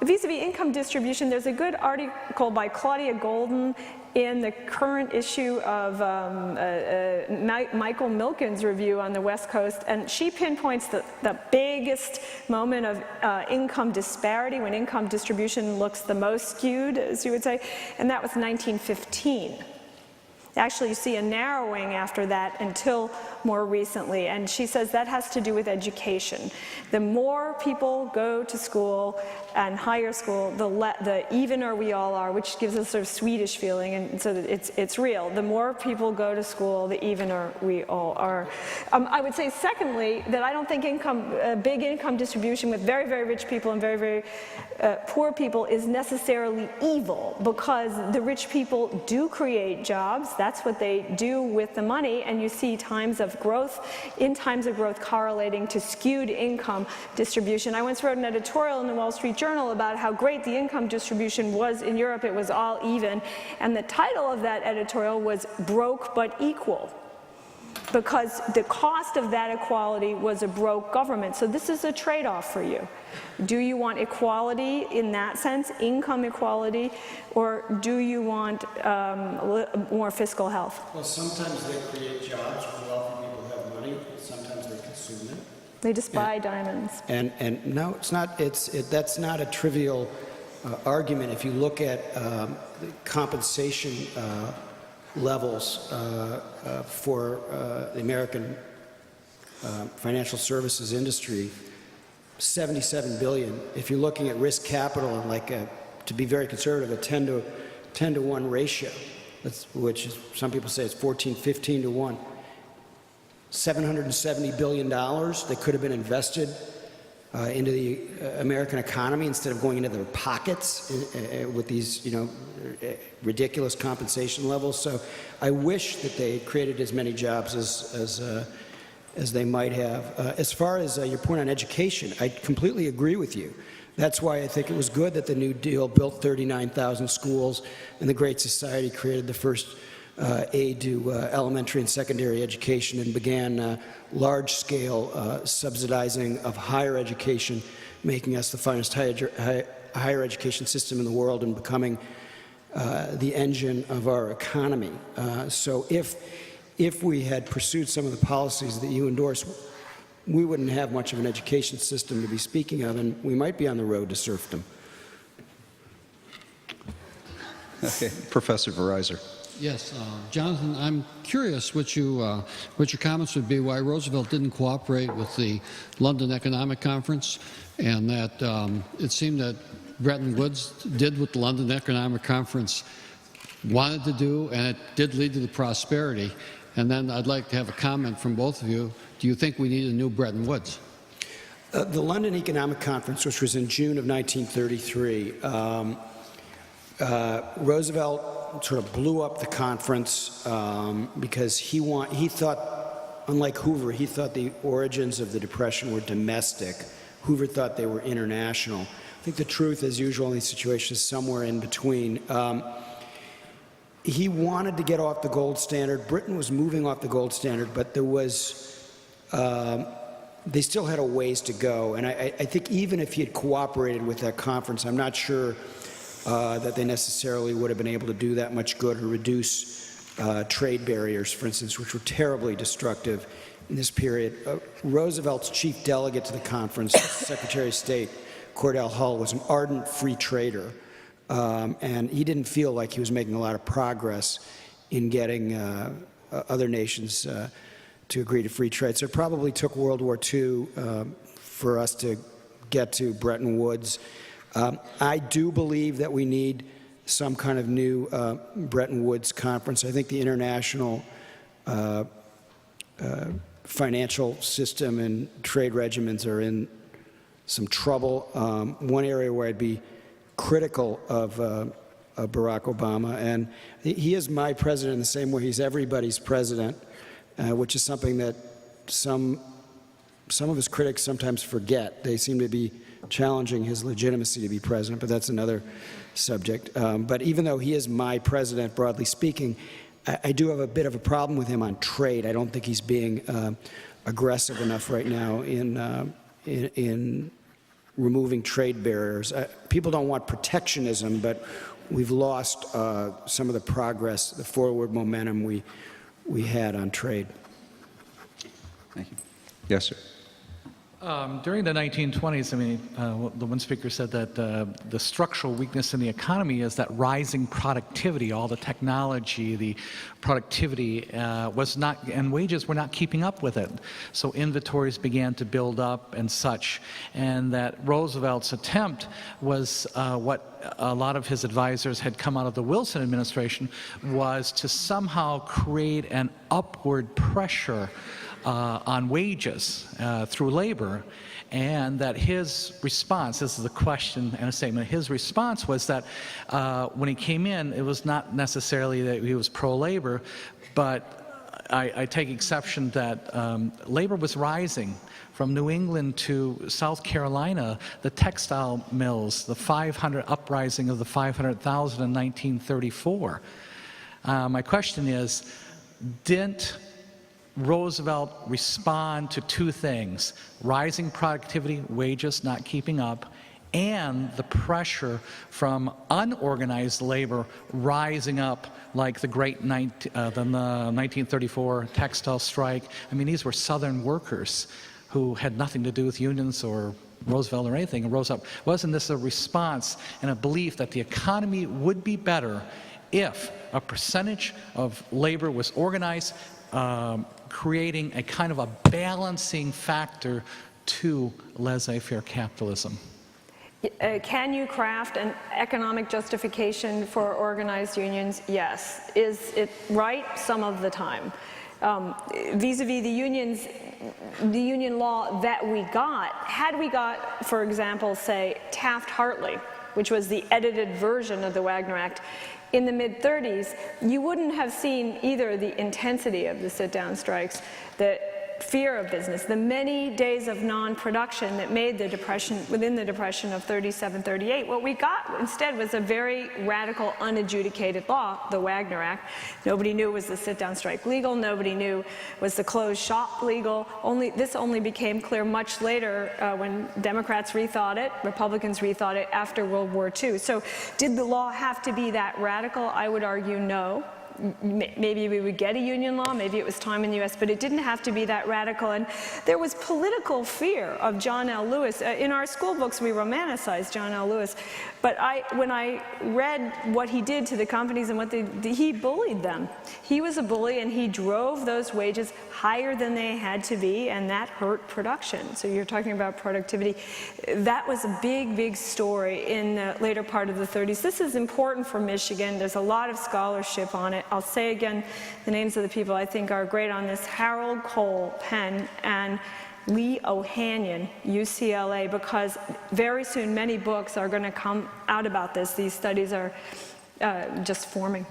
vis-a-vis income distribution, there's a good article by Claudia Golden in the current issue of Michael Milken's review on the West Coast, and she pinpoints the biggest moment of income disparity, when income distribution looks the most skewed, as you would say, and that was 1915. Actually, you see a narrowing after that until more recently, and she says that has to do with education. The more people go to school and higher school, the evener we all are, which gives us a sort of Swedish feeling, and so that it's real. The more people go to school, the evener we all are. I would say, secondly, that I don't think big income distribution with very, very rich people and very, very poor people is necessarily evil, because the rich people do create jobs. That's what they do with the money, and you see times of growth correlating to skewed income distribution. I once wrote an editorial in the Wall Street Journal about how great the income distribution was in Europe. It was all even, and the title of that editorial was "Broke but Equal," because the cost of that equality was a broke government. So this is a trade-off for you. Do you want equality in that sense, income equality, or do you want more fiscal health? Well, sometimes they create jobs where wealthy people have money. Sometimes they consume it. They just buy diamonds. And no, it's not. That's not a trivial argument. If you look at the compensation levels for the American financial services industry, $77 billion. If you're looking at risk capital and to be very conservative, a 10 to 1 ratio, which is, some people say it's 14, 15 to 1. $770 billion that could have been invested into the American economy instead of going into their pockets with these, ridiculous compensation levels. So I wish that they created as many jobs as they might have. As far as your point on education, I completely agree with you. That's why I think it was good that the New Deal built 39,000 schools, and the Great Society created the first aid to elementary and secondary education, and began large-scale subsidizing of higher education, making us the finest higher education system in the world and becoming the engine of our economy. So if we had pursued some of the policies that you endorse, we wouldn't have much of an education system to be speaking of, and we might be on the road to serfdom. Okay, Professor Verizor. Yes, Jonathan, I'm curious what your comments would be why Roosevelt didn't cooperate with the London Economic Conference, and that it seemed that Bretton Woods did what the London Economic Conference wanted to do, and it did lead to the prosperity. And then I'd like to have a comment from both of you. Do you think we need a new Bretton Woods? The London Economic Conference, which was in June of 1933, Roosevelt sort of blew up the conference because he thought, unlike Hoover, he thought the origins of the Depression were domestic. Hoover thought they were international. I think the truth, as usual in these situations, is somewhere in between. He wanted to get off the gold standard. Britain was moving off the gold standard, but there was, they still had a ways to go. And I think even if he had cooperated with that conference, I'm not sure that they necessarily would have been able to do that much good or reduce trade barriers, for instance, which were terribly destructive in this period. Roosevelt's chief delegate to the conference, Secretary of State Cordell Hull, was an ardent free trader. And he didn't feel like he was making a lot of progress in getting other nations to agree to free trade. So it probably took World War II for us to get to Bretton Woods. I do believe that we need some kind of new Bretton Woods conference. I think the international financial system and trade regimens are in some trouble. One area where I'd be critical of Barack Obama, and he is my president in the same way he's everybody's president, which is something that some of his critics sometimes forget. They seem to be challenging his legitimacy to be president, but that's another subject. But even though he is my president, broadly speaking, I do have a bit of a problem with him on trade. I don't think he's being aggressive enough right now in removing trade barriers. People don't want protectionism, but we've lost some of the progress, the forward momentum we had on trade. Thank you. Yes, sir. During the 1920s, I mean, the one speaker said that the structural weakness in the economy is that rising productivity, all the technology, the productivity was not, and wages were not keeping up with it. So inventories began to build up and such, and that Roosevelt's attempt was what a lot of his advisors had come out of the Wilson administration, was to somehow create an upward pressure on wages through labor, and that his response, this is a question and a statement, his response was that when he came in, it was not necessarily that he was pro-labor, but I take exception that labor was rising. From New England to South Carolina, the textile mills, the uprising of the 500,000 in 1934. My question is, didn't Roosevelt respond to two things: rising productivity, wages not keeping up, and the pressure from unorganized labor rising up, like the great 1934 textile strike? I mean, these were Southern workers who had nothing to do with unions or Roosevelt or anything, and rose up. Wasn't this a response and a belief that the economy would be better if a percentage of labor was organized, creating a kind of a balancing factor to laissez-faire capitalism? Can you craft an economic justification for organized unions? Yes. Is it right? Some of the time. Vis-a-vis the union law that we got, had we got, for example, say, Taft-Hartley, which was the edited version of the Wagner Act, in the mid-30s, you wouldn't have seen either the intensity of the sit-down strikes, the fear of business, the many days of non-production that made the depression, within the depression of 37, 38. What we got instead was a very radical, unadjudicated law, the Wagner Act. Nobody knew was the sit-down strike legal. Nobody knew was the closed shop legal. This only became clear much later when Democrats rethought it, Republicans rethought it after World War II. So did the law have to be that radical? I would argue no. Maybe we would get a union law, maybe it was time in the US, but it didn't have to be that radical. And there was political fear of John L. Lewis. In our school books, we romanticized John L. Lewis. But when I read what he did to the companies and what he bullied them. He was a bully, and he drove those wages higher than they had to be, and that hurt production. So you're talking about productivity. That was a big, big story in the later part of the 30s. This is important for Michigan. There's a lot of scholarship on it. I'll say again the names of the people I think are great on this: Harold Cole, Penn, and Lee Ohanian, UCLA, because very soon many books are going to come out about this. These studies are just forming.